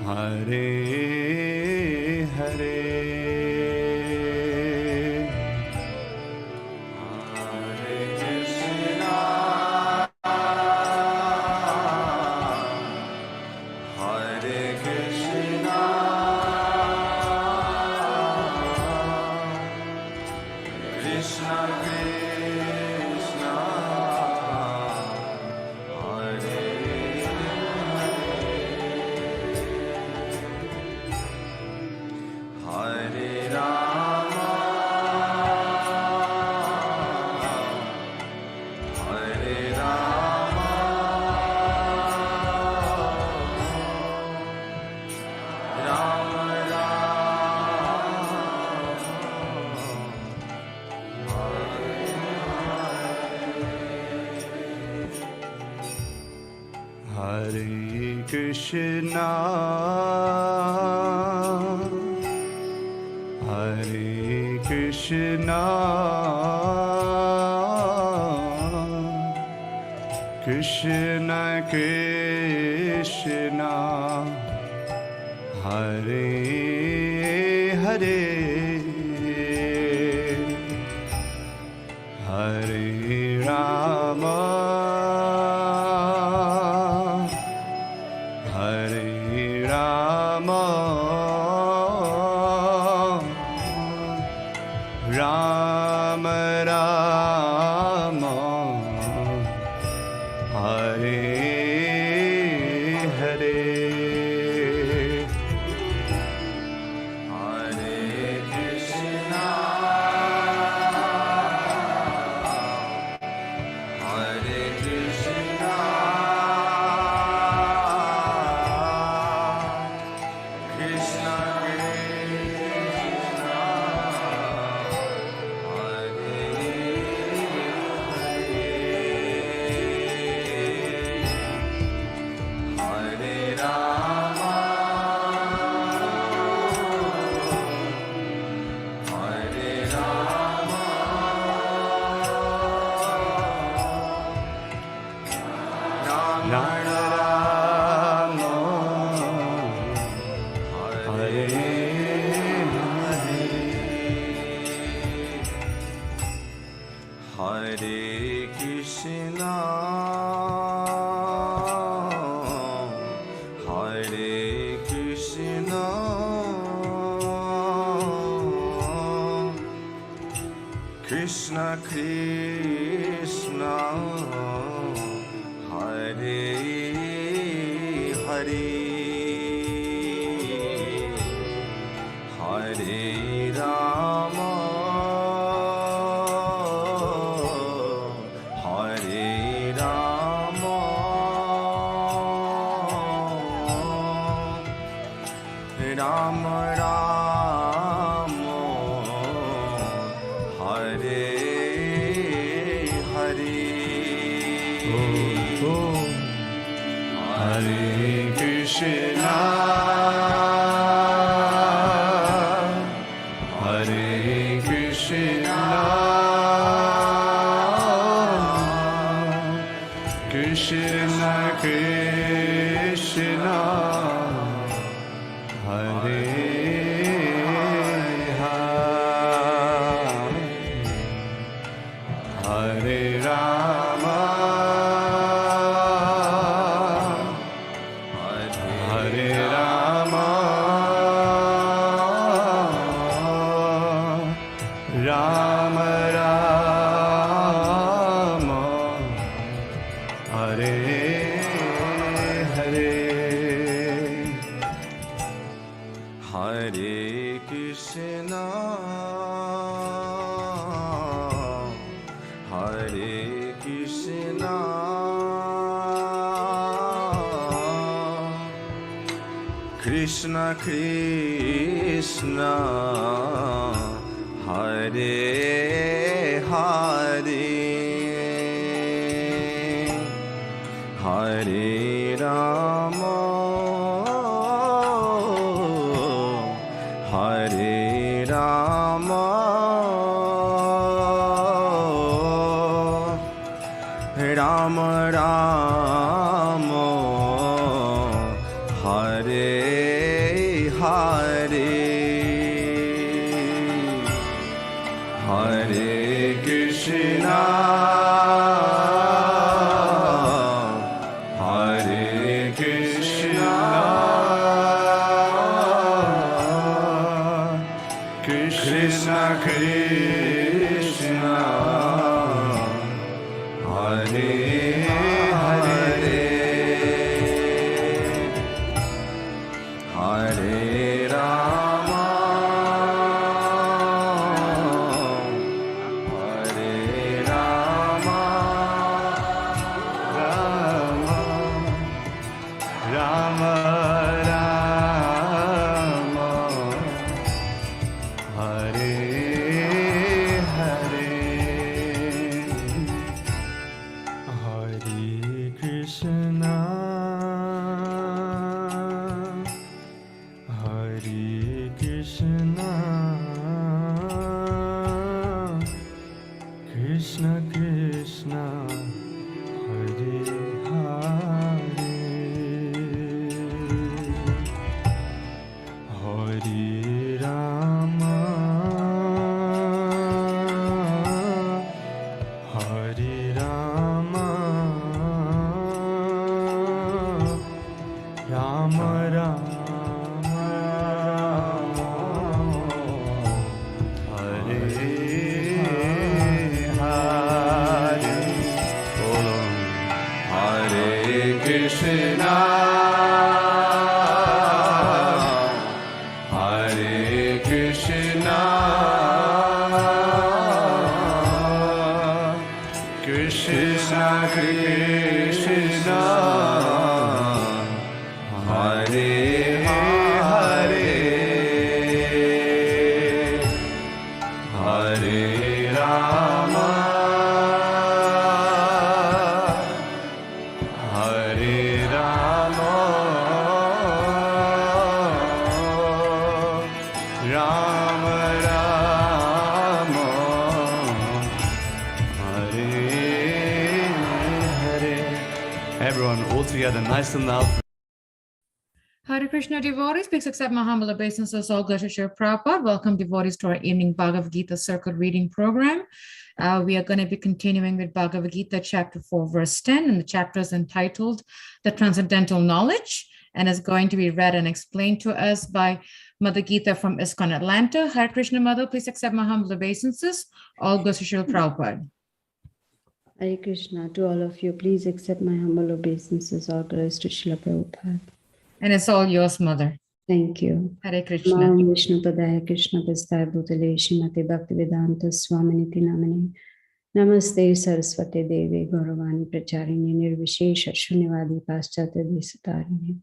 Hare Hare Krishna, Hare Krishna, Krishna Krishna, Hare Hare, Hare Rama, Ram Ram, Hare Hare, Hare Krishna, Hare Krishna, Krishna Krishna Krishna, Hare Hare, Hare Rama, Hare Rama, Rama Rama, Hare Hare, Hare Krishna, Hare Krishna, Krishna Krishna, Hare Hare Rama, Hare Rama, Rama Rama, Hare Hare, Hare Krishna, Hare Krishna, Krishna Krishna, Hare Hare, Hare Rama, Hare Rama, Rama Rama, Hare Hare Hare Krishna, Hare Krishna, Krishna Krishna, Hare Hare, Hare Rama, Hare Rama, Rama Rama, Rama, Hare Hare, Hare Krishna, Hare Krishna, Krishna Krishna, Hare Hare, Hare Rama, Hare Rama, Rama Rama, Hare Hare. Bolo Hare Krishna, Hare Krishna, Krishna Krishna, Hare Hare, Hare Rama, Hare Rama, Rama Rama, Hare Hare. Everyone, all together, nice and loud. Hare Krishna devotees, please accept my humble obeisances. All glory to Srila Prabhupada. Welcome devotees to our evening Bhagavad Gita circle reading program. We are going to be continuing with Bhagavad Gita chapter 4 verse 10, and the chapter is entitled The Transcendental Knowledge, and is going to be read and explained to us by Mother Gita from ISKCON Atlanta. Hare Krishna Mother, please accept my humble obeisances. All glory to Srila Prabhupada. Hare Krishna, to all of you, please accept my humble obeisances. All glories to Srila Prabhupada. And it's all yours, Mother. Thank you. Hare Krishna. Nam Vishnu Padaya Krishna Pastai Bhutale Shrimati Bhaktivedanta Swaminiti Namane Namaste Saraswati Devi Gauravani Pracharini Nirvishesha Shunyavadi Paschatya Desatarini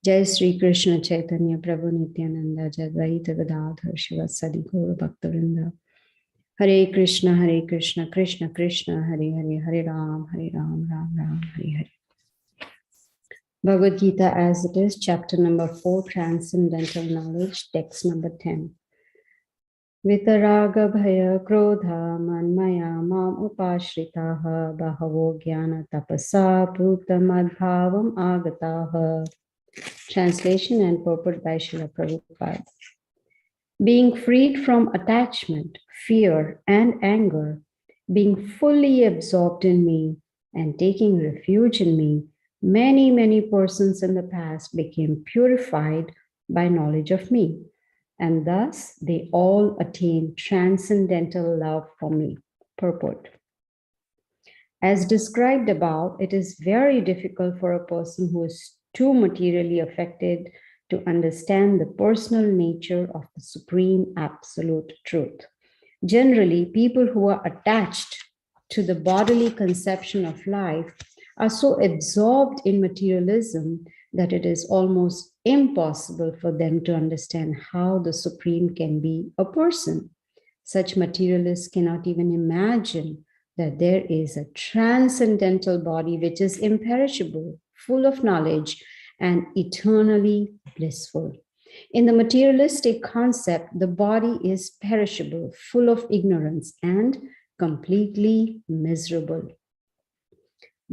Jai Sri Krishna Chaitanya Prabhu Nityananda Jadvaita Gadadhar Shivasadi Gaura Bhaktavinda Hare Krishna, Krishna Krishna, Hare Hare, Hare Ram, Ram Ram, Hare Hare. Bhagavad Gita as it is, chapter number 4, Transcendental Knowledge, text number 10. Vitaraga bhaya krodha manmaya mam upashritaha bahavo jnana tapasa purtamadbhavam agataha. Translation and purport by Srila Prabhupada. Being freed from attachment, fear, and anger, being fully absorbed in me and taking refuge in me, many persons in the past became purified by knowledge of me, and thus they all attained transcendental love for me. Purport. As described above, it is very difficult for a person who is too materially affected to understand the personal nature of the supreme absolute truth. Generally, people who are attached to the bodily conception of life are so absorbed in materialism that it is almost impossible for them to understand how the Supreme can be a person. Such materialists cannot even imagine that there is a transcendental body which is imperishable, full of knowledge, and eternally blissful. In the materialistic concept, the body is perishable, full of ignorance, and completely miserable.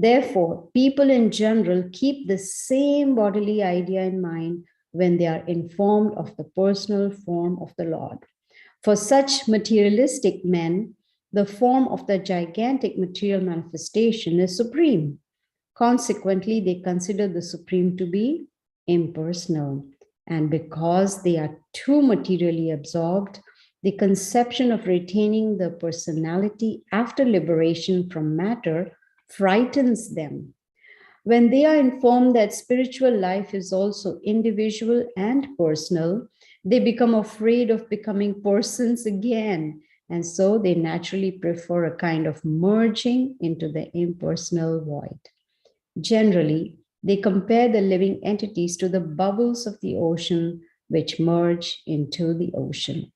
Therefore, people in general keep the same bodily idea in mind when they are informed of the personal form of the Lord. For such materialistic men, the form of the gigantic material manifestation is supreme. Consequently, they consider the supreme to be impersonal. And because they are too materially absorbed, the conception of retaining the personality after liberation from matter frightens them. When they are informed that spiritual life is also individual and personal, they become afraid of becoming persons again. And so they naturally prefer a kind of merging into the impersonal void. Generally, they compare the living entities to the bubbles of the ocean, which merge into the ocean.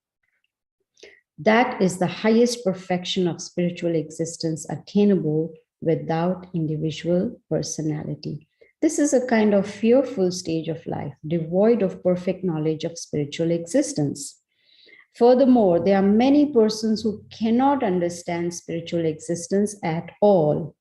That is the highest perfection of spiritual existence attainable without individual personality. This is a kind of fearful stage of life, devoid of perfect knowledge of spiritual existence. Furthermore, there are many persons who cannot understand spiritual existence at all,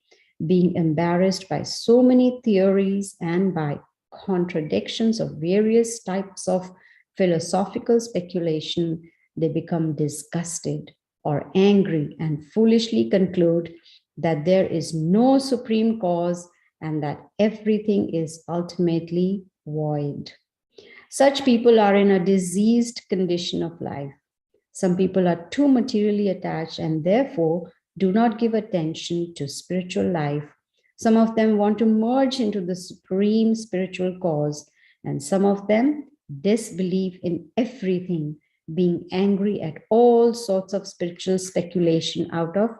being embarrassed by so many theories and by contradictions of various types of philosophical speculation. They become disgusted or angry and foolishly conclude that there is no supreme cause and that everything is ultimately void. Such people are in a diseased condition of life. Some people are too materially attached and therefore do not give attention to spiritual life. Some of them want to merge into the supreme spiritual cause, and some of them disbelieve in everything, being angry at all sorts of spiritual speculation out of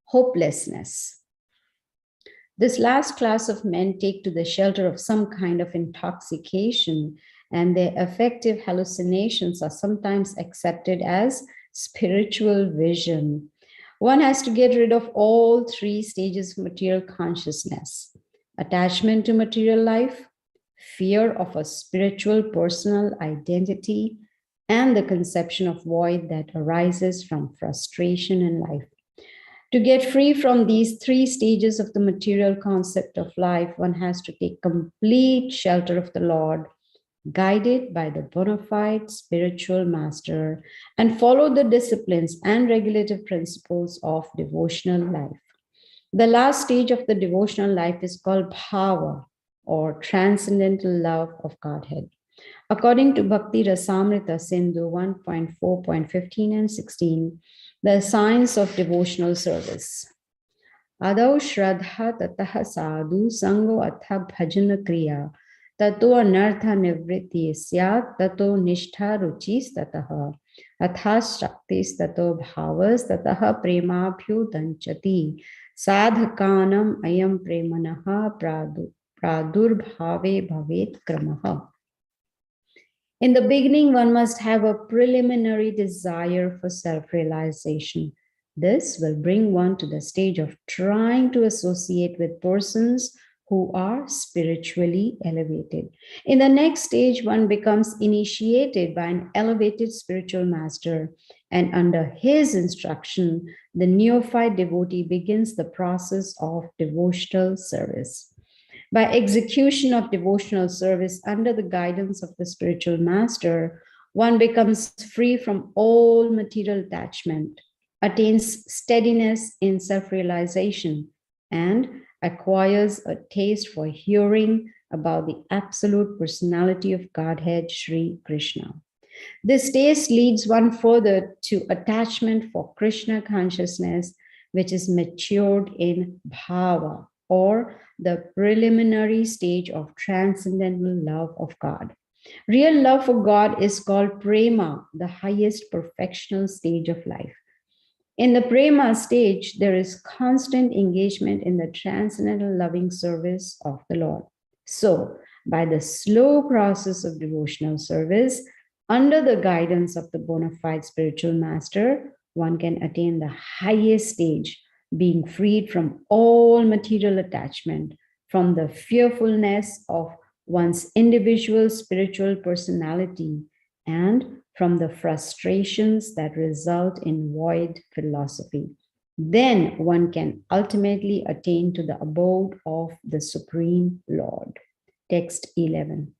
hopelessness. This last class of men take to the shelter of some kind of intoxication, and their affective hallucinations are sometimes accepted as spiritual vision. One has to get rid of all three stages of material consciousness: attachment to material life, fear of a spiritual personal identity, and the conception of void that arises from frustration in life. To get free from these three stages of the material concept of life, one has to take complete shelter of the Lord, guided by the bona fide spiritual master, and follow the disciplines and regulative principles of devotional life. The last stage of the devotional life is called bhava, or transcendental love of Godhead. According to Bhakti Rasamrita Sindhu 1.4.15 and 16, the signs of devotional service. Adau Shraddha Tataha Sadhu Sango Atha Bhajana Kriya Tato Anartha Nivritti Syat Tato Nishtha Ruchis Tataha Athas Shaktis Tato Bhavas Tataha Premabhyu Danchati Sadhakanam Ayam Premanaha Pradurbhave Bhavet Kramaha. In the beginning, one must have a preliminary desire for self-realization. This will bring one to the stage of trying to associate with persons who are spiritually elevated. In the next stage, one becomes initiated by an elevated spiritual master, and under his instruction, the neophyte devotee begins the process of devotional service. By execution of devotional service under the guidance of the spiritual master, one becomes free from all material attachment, attains steadiness in self-realization, and acquires a taste for hearing about the absolute personality of Godhead, Sri Krishna. This taste leads one further to attachment for Krishna consciousness, which is matured in bhava, or the preliminary stage of transcendental love of God. Real love for God is called prema, the highest perfectional stage of life. In the prema stage, there is constant engagement in the transcendental loving service of the Lord. So, by the slow process of devotional service, under the guidance of the bona fide spiritual master, one can attain the highest stage, being freed from all material attachment, from the fearfulness of one's individual spiritual personality, and from the frustrations that result in void philosophy. Then one can ultimately attain to the abode of the Supreme Lord. Text 11.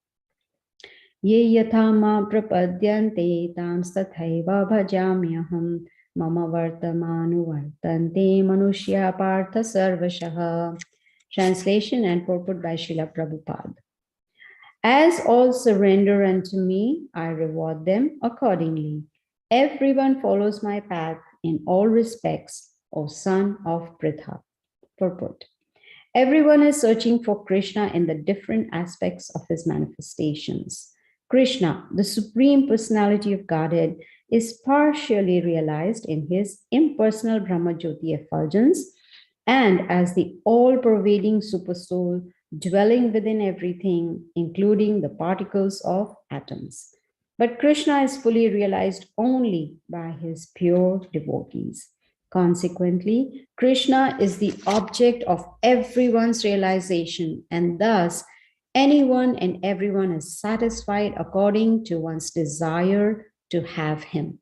Ye yatha ma prapadyante tans tathaiva bhajamyaham mama vartamanu vartante manushya partha sarvashah. Translation and purport by Srila Prabhupada. As all surrender unto me, I reward them accordingly. Everyone follows my path in all respects, O son of Pritha. Purport. Everyone is searching for Krishna in the different aspects of his manifestations. Krishna, the Supreme Personality of Godhead, is partially realized in his impersonal Brahmajyoti effulgence and as the all-pervading Supersoul dwelling within everything, including the particles of atoms. But Krishna is fully realized only by his pure devotees. Consequently, Krishna is the object of everyone's realization, and thus anyone and everyone is satisfied according to one's desire to have him.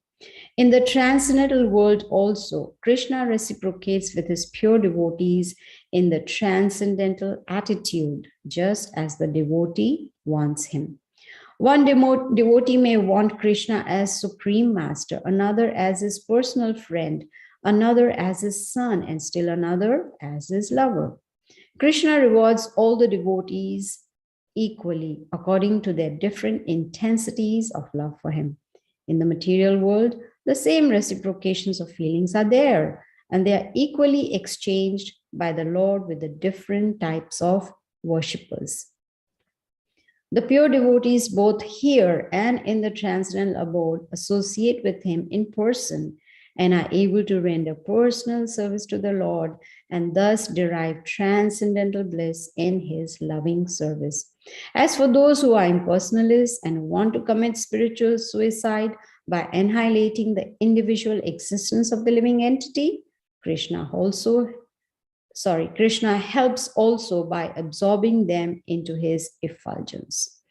In the transcendental world also, Krishna reciprocates with his pure devotees in the transcendental attitude, just as the devotee wants him. One devotee may want Krishna as Supreme Master, another as his personal friend, another as his son, and still another as his lover. Krishna rewards all the devotees equally according to their different intensities of love for him. In the material world, the same reciprocations of feelings are there, and they are equally exchanged by the Lord with the different types of worshippers. The pure devotees, both here and in the transcendental abode, associate with him in person and are able to render personal service to the Lord and thus derive transcendental bliss in his loving service. As for those who are impersonalists and want to commit spiritual suicide by annihilating the individual existence of the living entity, Krishna helps also by absorbing them into his effulgence.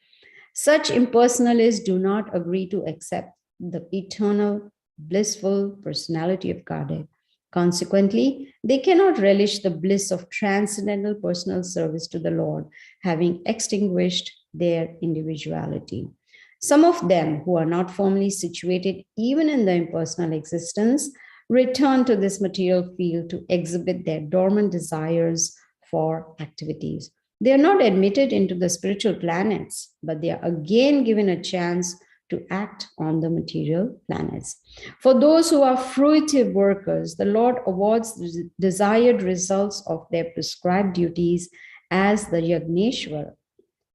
Such impersonalists do not agree to accept the eternal, blissful personality of Godhead. Consequently, they cannot relish the bliss of transcendental personal service to the Lord, having extinguished their individuality. Some of them, who are not firmly situated even in the impersonal existence, return to this material field to exhibit their dormant desires for activities. They are not admitted into the spiritual planets, but they are again given a chance to act on the material planets. For those who are fruitive workers, the Lord awards the desired results of their prescribed duties as the Yagneshwar,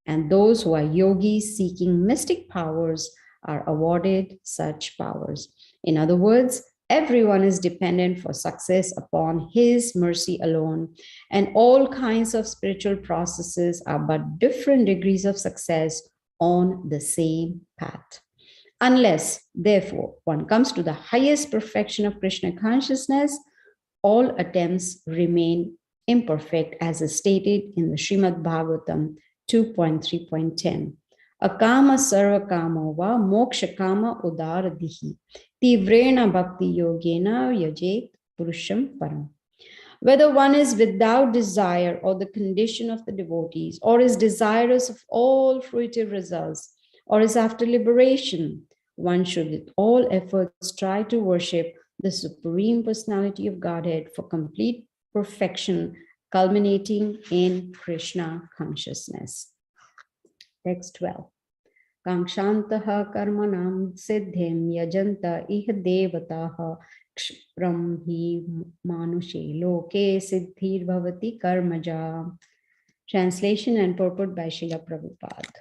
and those who are yogis seeking mystic powers are awarded such powers. In other words, everyone is dependent for success upon his mercy alone, and all kinds of spiritual processes are but different degrees of success on the same path. Unless, therefore, one comes to the highest perfection of Krishna consciousness, all attempts remain imperfect, as is stated in the Srimad Bhagavatam 2.3.10. Akama sarva kamo va moksha kama udaradihi tivrena bhakti yogena yajet purusham param. Whether one is without desire or the condition of the devotees, or is desirous of all fruitive results, or is after liberation, one should with all efforts try to worship the Supreme Personality of Godhead for complete perfection, culminating in Krishna consciousness. Text 12. Kangshantaha karmanam siddhim yajanta iha devataha kshpram hi manushe loke siddhir bhavati karmaja. Translation and purport by Srila Prabhupada.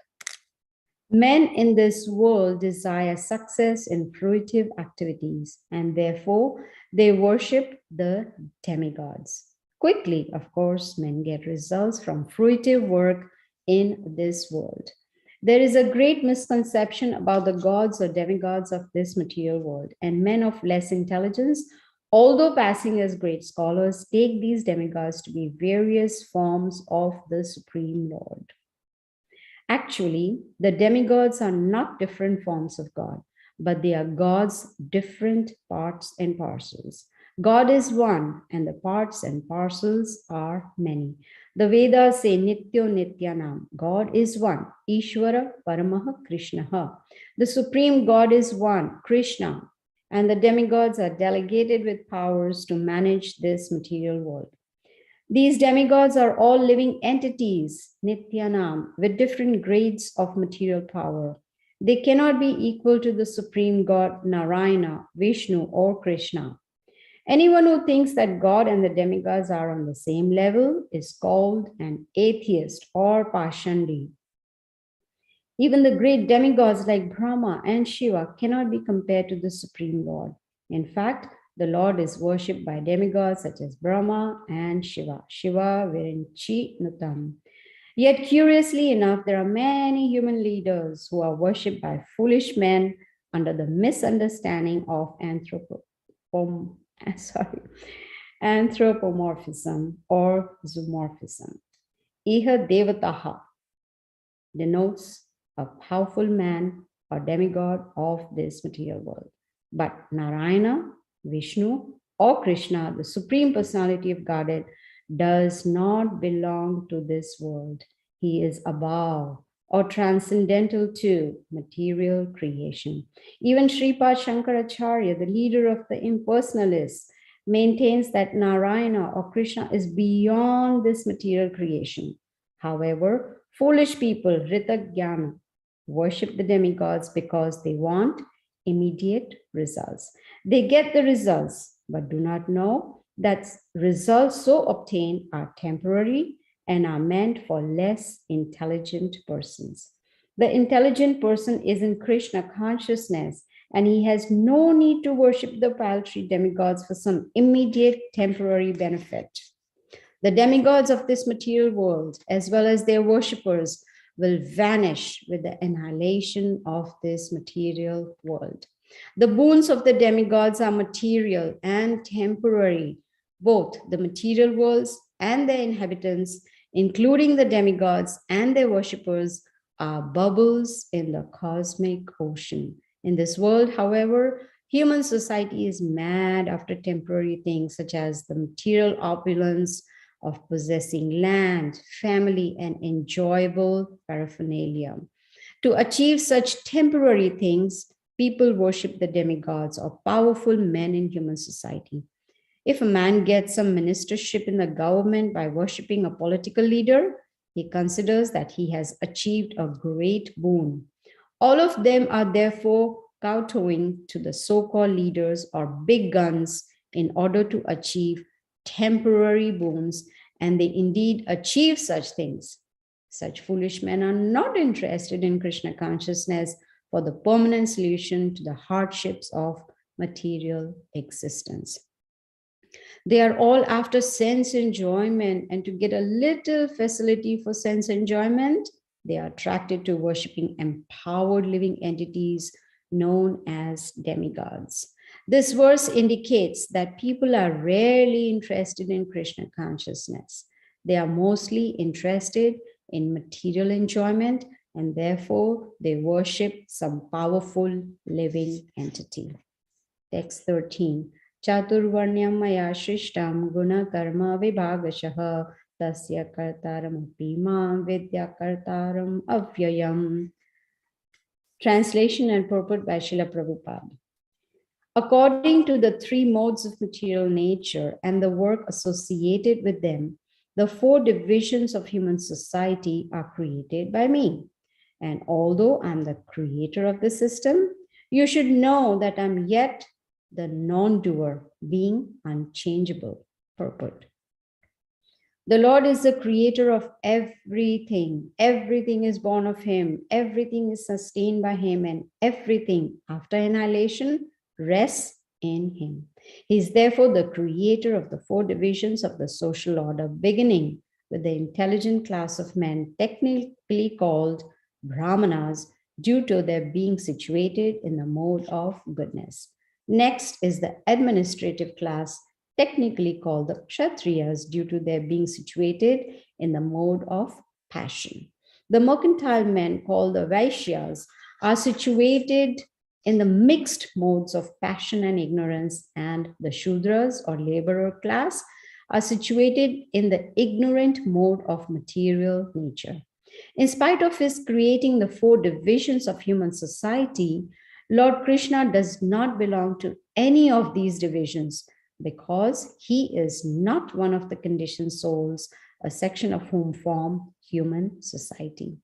Men in this world desire success in fruitive activities, and therefore they worship the demigods. Quickly, of course, men get results from fruitive work in this world. There is a great misconception about the gods or demigods of this material world, and men of less intelligence, although passing as great scholars, take these demigods to be various forms of the Supreme Lord. Actually, the demigods are not different forms of God, but they are God's different parts and parcels. God is one, and the parts and parcels are many. The Vedas say Nityo Nityanam. God is one. Ishvara Paramaha Krishnaha. The Supreme God is one, Krishna, and the demigods are delegated with powers to manage this material world. These demigods are all living entities, Nityanam, with different grades of material power. They cannot be equal to the Supreme God, Narayana, Vishnu, or Krishna. Anyone who thinks that God and the demigods are on the same level is called an atheist or Pashandi. Even the great demigods like Brahma and Shiva cannot be compared to the Supreme Lord. In fact, the Lord is worshipped by demigods such as Brahma and Shiva. Shiva Virinchi Nutam. Yet, curiously enough, there are many human leaders who are worshipped by foolish men under the misunderstanding of anthropomorphism or zoomorphism. Iha Devataha denotes a powerful man or demigod of this material world. But Narayana, Vishnu, or Krishna, the Supreme Personality of Godhead, does not belong to this world. He is above or transcendental to material creation. Even Sripad Shankaracharya, the leader of the impersonalists, maintains that Narayana or Krishna is beyond this material creation. However, foolish people, Ritagyana, worship the demigods because they want immediate results. They get the results, but do not know that results so obtained are temporary and are meant for less intelligent persons. The intelligent person is in Krishna consciousness, and he has no need to worship the paltry demigods for some immediate temporary benefit. The demigods of this material world, as well as their worshippers, will vanish with the annihilation of this material world. The boons of the demigods are material and temporary. Both the material worlds and their inhabitants, including the demigods and their worshippers, are bubbles in the cosmic ocean. In this world, however, human society is mad after temporary things such as the material opulence of possessing land, family, and enjoyable paraphernalia. To achieve such temporary things, people worship the demigods or powerful men in human society. If a man gets some ministership in the government by worshiping a political leader, he considers that he has achieved a great boon. All of them are therefore kowtowing to the so-called leaders or big guns in order to achieve temporary boons, and they indeed achieve such things. Such foolish men are not interested in Krishna consciousness for the permanent solution to the hardships of material existence. They are all after sense enjoyment, and to get a little facility for sense enjoyment, they are attracted to worshiping empowered living entities known as demigods. This verse indicates that people are rarely interested in Krishna consciousness. They are mostly interested in material enjoyment, and therefore they worship some powerful living entity. Text 13. Chaturvarnyam maya shrishtam guna karma vibhagashaha tasya kartaram apima vidya kartaram avyayam. Translation and purport by Srila Prabhupada. According to the three modes of material nature and the work associated with them, the four divisions of human society are created by me. And although I'm the creator of the system, you should know that I'm yet the non-doer, being unchangeable. Purport. The Lord is the creator of everything. Everything is born of him. Everything is sustained by him, and everything after annihilation rests in him. He is therefore the creator of the four divisions of the social order, beginning with the intelligent class of men, technically called Brahmanas, due to their being situated in the mode of goodness. Next is the administrative class, technically called the Kshatriyas, due to their being situated in the mode of passion. The mercantile men, called the Vaishyas, are situated in the mixed modes of passion and ignorance, and the Shudras or laborer class are situated in the ignorant mode of material nature. In spite of his creating the 4 divisions of human society, Lord Krishna does not belong to any of these divisions because he is not one of the conditioned souls, a section of whom form human society.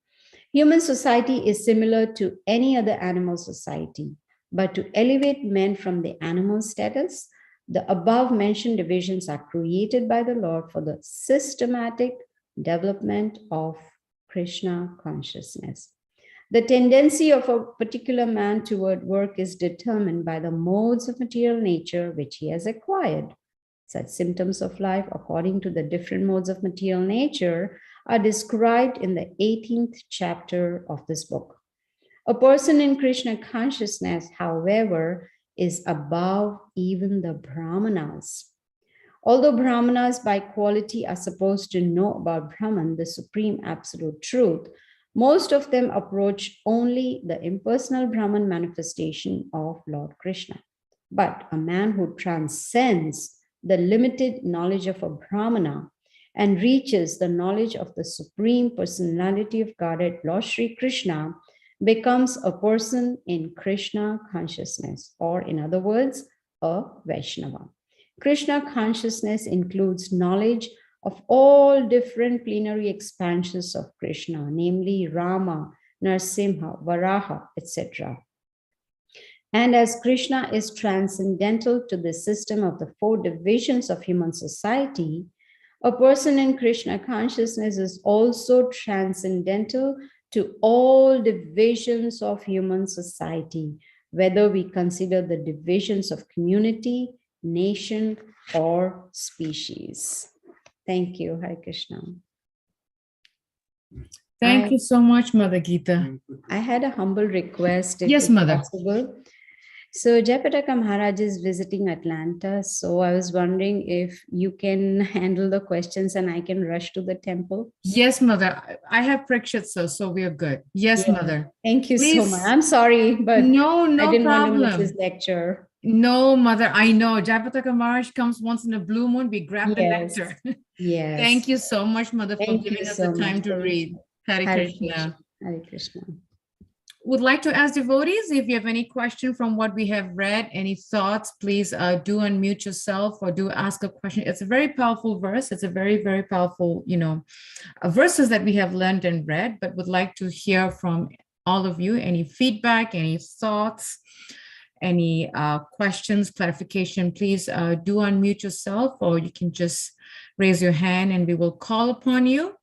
Human society is similar to any other animal society, but to elevate men from the animal status, the above mentioned divisions are created by the Lord for the systematic development of Krishna consciousness. The tendency of a particular man toward work is determined by the modes of material nature which he has acquired. Such symptoms of life, according to the different modes of material nature, are described in the 18th chapter of this book. A person in Krishna consciousness, however, is above even the Brahmanas. Although Brahmanas by quality are supposed to know about Brahman, the supreme absolute truth, most of them approach only the impersonal Brahman manifestation of Lord Krishna. But a man who transcends the limited knowledge of a Brahmana and reaches the knowledge of the Supreme Personality of Godhead, Lord Sri Krishna, becomes a person in Krishna consciousness, or in other words, a Vaishnava. Krishna consciousness includes knowledge of all different plenary expansions of Krishna, namely Rama, Narsimha, Varaha, etc. And as Krishna is transcendental to the system of the 4 divisions of human society, a person in Krishna consciousness is also transcendental to all divisions of human society, whether we consider the divisions of community, nation, or species. Thank you, Hare Krishna. Thank you so much, Mother Gita. I had a humble request, if Yes, it's Mother. possible. So Jayapataka Maharaj is visiting Atlanta. So I was wondering if you can handle the questions and I can rush to the temple. Yes, Mother. I have Prakshit, so we are good. Yes, Yeah. Mother. Thank you so Please. much. I'm sorry, but No I didn't want to miss problem. his lecture. No, Mother, I know. Jayapataka Maharaj comes once in a blue moon. We grab the Yes. nectar. Yes. Thank you so much, Mother, for Thank giving you us so the time much. to Thank read. you. Hare Hare Krishna. Krishna. Hare Krishna. Would like to ask devotees, if you have any question from what we have read, any thoughts, please do unmute yourself or do ask a question. It's a very powerful verse. It's a very, very powerful, verses that we have learned and read, but would like to hear from all of you. Any feedback, any thoughts, any questions, clarification, please do unmute yourself, or you can just raise your hand and we will call upon you.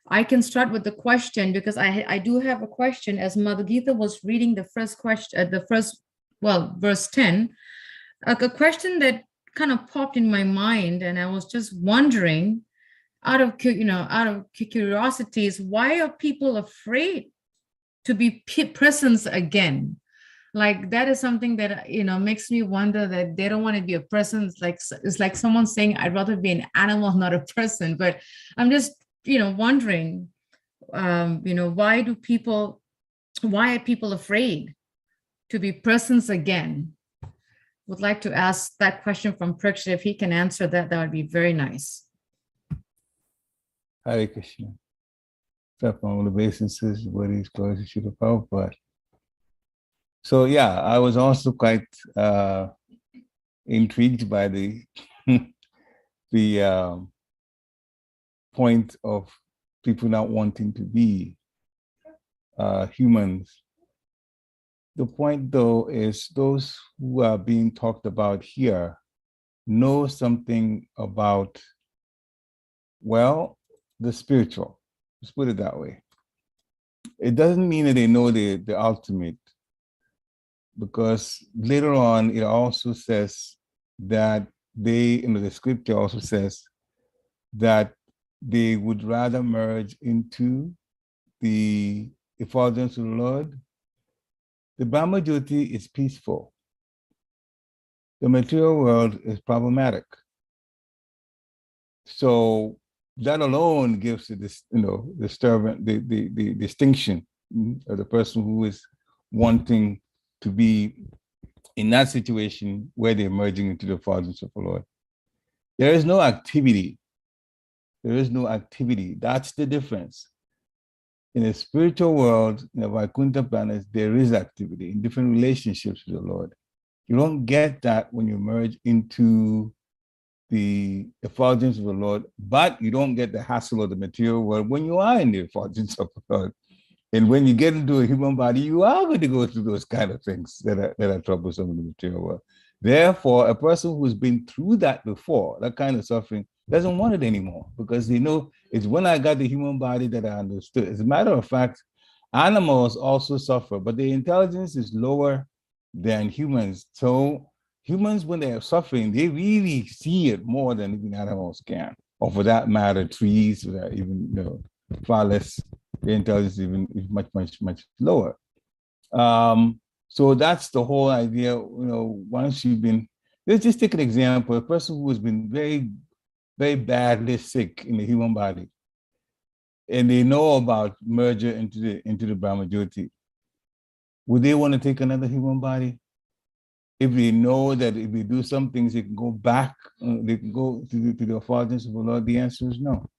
I can start with the question because I do have a question. As Mother Gita was reading the first question, verse 10, a question that kind of popped in my mind, and I was just wondering, out of curiosity, is why are people afraid to be present again? Like that is something that makes me wonder that they don't want to be a person. It's like someone saying, "I'd rather be an animal, not a person." But I'm just wondering, why are people afraid to be persons again? Would like to ask that question from Prakshit. If he can answer that, that would be very nice. Hare Krishna. On the basis of what he's going to shoot about, but so yeah, I was also quite intrigued by the the point of people not wanting to be humans. The point, though, is those who are being talked about here know something about, well, the spiritual. Let's put it that way. It doesn't mean that they know the ultimate, because later on it also says that the scripture also says that they would rather merge into the effulgence of the Lord. The Brahma Jyoti is peaceful. The material world is problematic. So that alone gives it this, the distinction or the person who is wanting to be in that situation where they're merging into the effulgence of the Lord. There is no activity. There is no activity. That's the difference. In the spiritual world, in the Vaikuntha planets, there is activity in different relationships with the Lord. You don't get that when you merge into the effulgence of the Lord, but you don't get the hassle of the material world when you are in the effulgence of the Lord. And when you get into a human body, you are going to go through those kind of things that are troublesome in the material world. Therefore, a person who's been through that before, that kind of suffering, doesn't want it anymore, because they know it's when I got the human body that I understood. As a matter of fact, animals also suffer, but their intelligence is lower than humans. So humans, when they are suffering, they really see it more than even animals can, or for that matter, trees, that even far less. The intelligence is much lower. So that's the whole idea. Once you've been, let's just take an example: a person who has been very, very badly sick in the human body, and they know about merger into the Brahma Jyoti. Would they want to take another human body? If they know that if they do some things, they can go back, they can go to the effulgence of the Lord, the answer is no.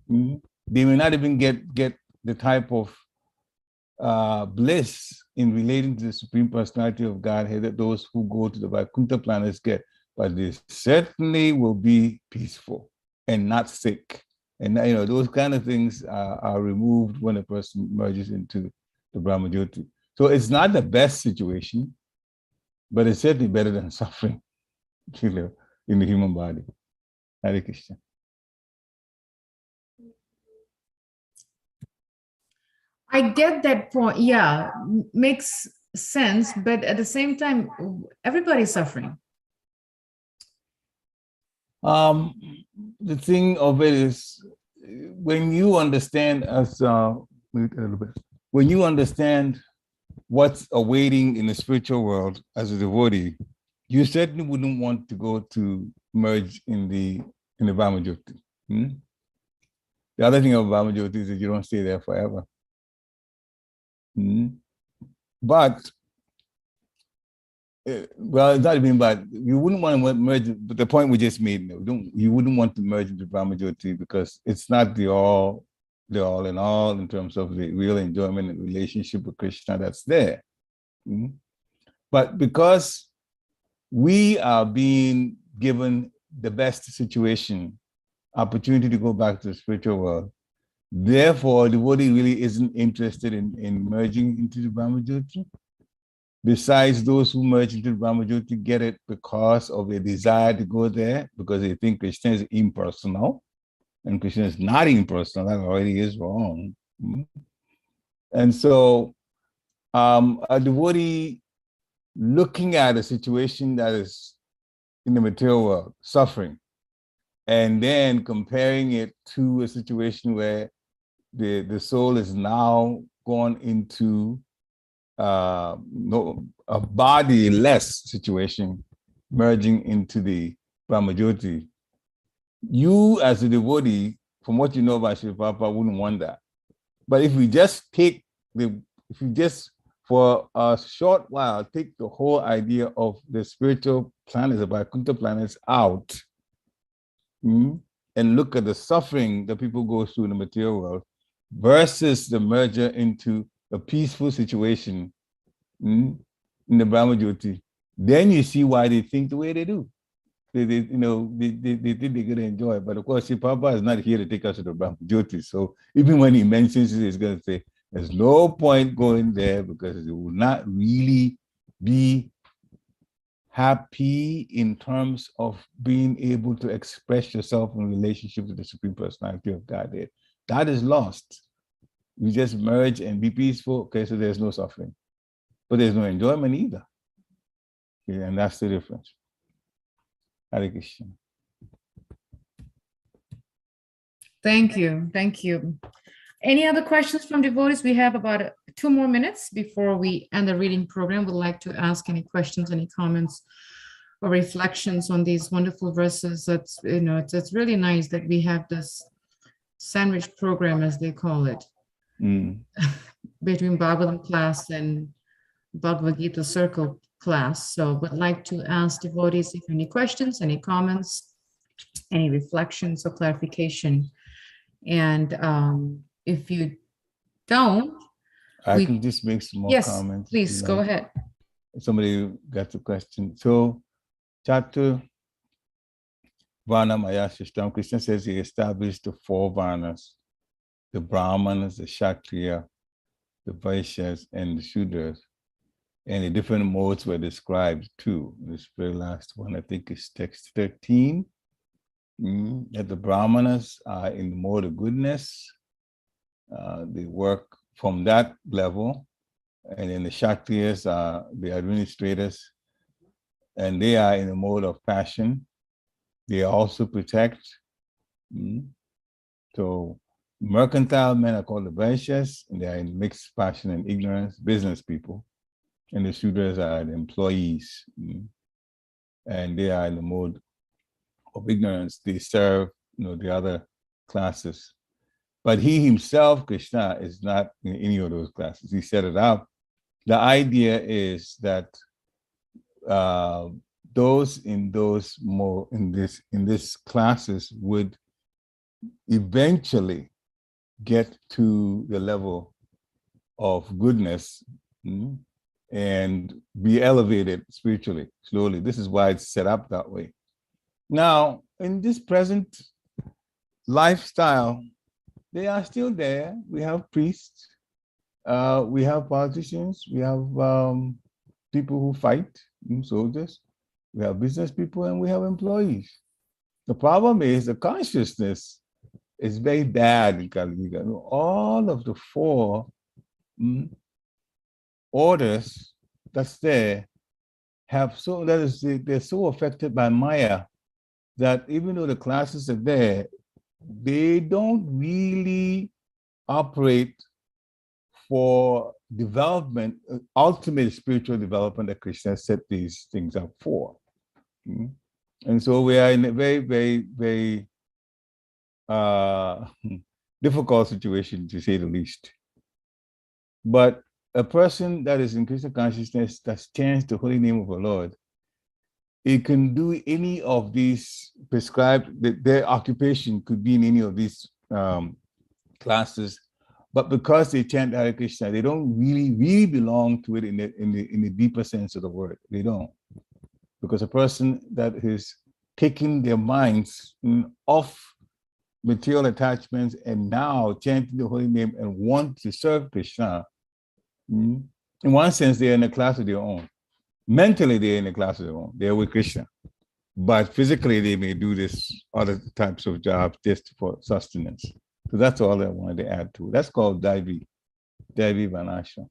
Mm-hmm. They may not even get the type of bliss in relating to the Supreme Personality of Godhead that those who go to the Vaikuntha planets get, but they certainly will be peaceful and not sick. And those kind of things are removed when a person merges into the Brahma Jyoti. So it's not the best situation, but it's certainly better than suffering in the human body. Hare Krishna. I get that point. Yeah, makes sense. But at the same time, everybody's suffering. The thing of it is, when you understand when you understand what's awaiting in the spiritual world as a devotee, you certainly wouldn't want to go to merge in the Brahma Jyoti. The other thing about Brahma Jyoti is that you don't stay there forever. But well, it's not even bad. You wouldn't want to merge, but the point we just made, you wouldn't want to merge into Brahma Jyoti because it's not the all in all in terms of the real enjoyment and relationship with Krishna that's there. But because we are being given the best situation, opportunity to go back to the spiritual world, therefore, the devotee really isn't interested in merging into the Brahma Jyoti. Besides, those who merge into the Brahma Jyoti get it because of a desire to go there, because they think Krishna is impersonal, and Krishna is not impersonal. That already is wrong. And so, a devotee looking at a situation that is in the material world, suffering, and then comparing it to a situation where the soul is now gone into a body-less situation, merging into the Brahma Jyoti. You, as a devotee, from what you know about Srila Prabhupada, wouldn't want that. But if you just for a short while, take the whole idea of the spiritual planets, the Vaikuntha planets out, and look at the suffering that people go through in the material world versus the merger into a peaceful situation in the Brahma Jyoti, then you see why they think the way they do. They think they're going to enjoy it. But of course, Papa is not here to take us to the Brahma Jyoti. So even when he mentions it, he's going to say, there's no point going there because it will not really be happy in terms of being able to express yourself in relationship with the Supreme Personality of Godhead. That is lost. You just merge and be peaceful. Okay, so there's no suffering. But there's no enjoyment either. Okay, and that's the difference. Hare Krishna. Thank you. Thank you. Any other questions from devotees? We have about 2 more minutes before we end the reading program. We'd like to ask any questions, any comments or reflections on these wonderful verses. It's really nice that we have this sandwich program, as they call it. between Bhagavatam class and Bhagavad Gita circle class. So would like to ask devotees if any questions, any comments, any reflections or clarification. And if you don't, I can just make some more yes, comments. please go ahead. Somebody got the question. So, Chatu Varna Maya system, Krishna says he established the 4 Varnas, the Brahmanas, the Kshatriya, the Vaishyas, and the Shudras. And the different modes were described too. This very last one, I think, is text 13. That the Brahmanas are in the mode of goodness. They work from that level. And then the Kshatriyas are the administrators, and they are in the mode of passion. They also protect. So mercantile men are called the Vaishyas, and they are in mixed passion and ignorance, business people. And the Shudras are the employees, and they are in the mode of ignorance. They serve, the other classes. But he himself, Krishna, is not in any of those classes. He set it up. The idea is that those in this classes would eventually get to the level of goodness and be elevated spiritually slowly. This is why it's set up that way. Now, in this present lifestyle, they are still there. We have priests, we have politicians, we have people who fight, soldiers, we have business people, and we have employees. The problem is the consciousness is very bad in Kali Yuga. All of the 4 orders that's there they're so affected by Maya that even though the classes are there, they don't really operate for development, ultimate spiritual development that Krishna set these things up for. And so we are in a very, very, very difficult situation, to say the least. But a person that is in Krishna consciousness, that chants the holy name of the Lord, it can do any of these prescribed, their occupation could be in any of these classes, but because they chant Hare Krishna, they don't really belong to it in the deeper sense of the word. They don't. Because a person that is taking their minds off material attachments and now chanting the holy name and want to serve Krishna, in one sense, they're in a class of their own. Mentally, they're in a class of their own. They're with Krishna. But physically, they may do this other types of jobs just for sustenance. So that's all I wanted to add to it. That's called Devi Vanasha.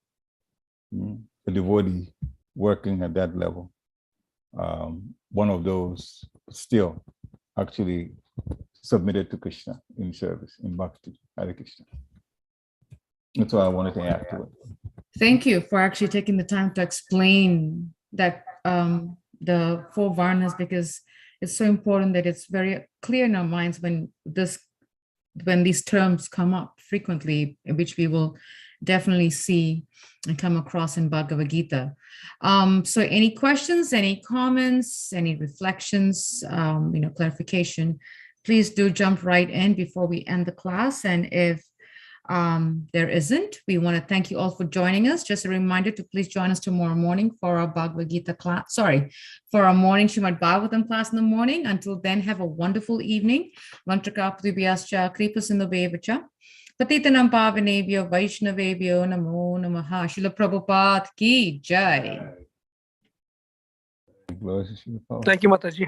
A devotee working at that level. One of those still actually submitted to Krishna in service, in bhakti, Hare Krishna. That's all I wanted to add to it. Thank you for actually taking the time to explain that the 4 Varnas, because it's so important that it's very clear in our minds when these terms come up frequently, which we will definitely see and come across in Bhagavad Gita. So any questions, any comments, any reflections, clarification, please do jump right in before we end the class. And if there isn't, we want to thank you all for joining us. Just a reminder to please join us tomorrow morning for our Bhagavad Gita class, for our morning Srimad Bhagavatam class in the morning. Until then, have a wonderful evening. Mantrakapribhyascha kripasindovevacha patitanam pavanebhyo vaishnavebhyo namo namaha. Srila Prabhupada ki jai. Thank you, Mataji.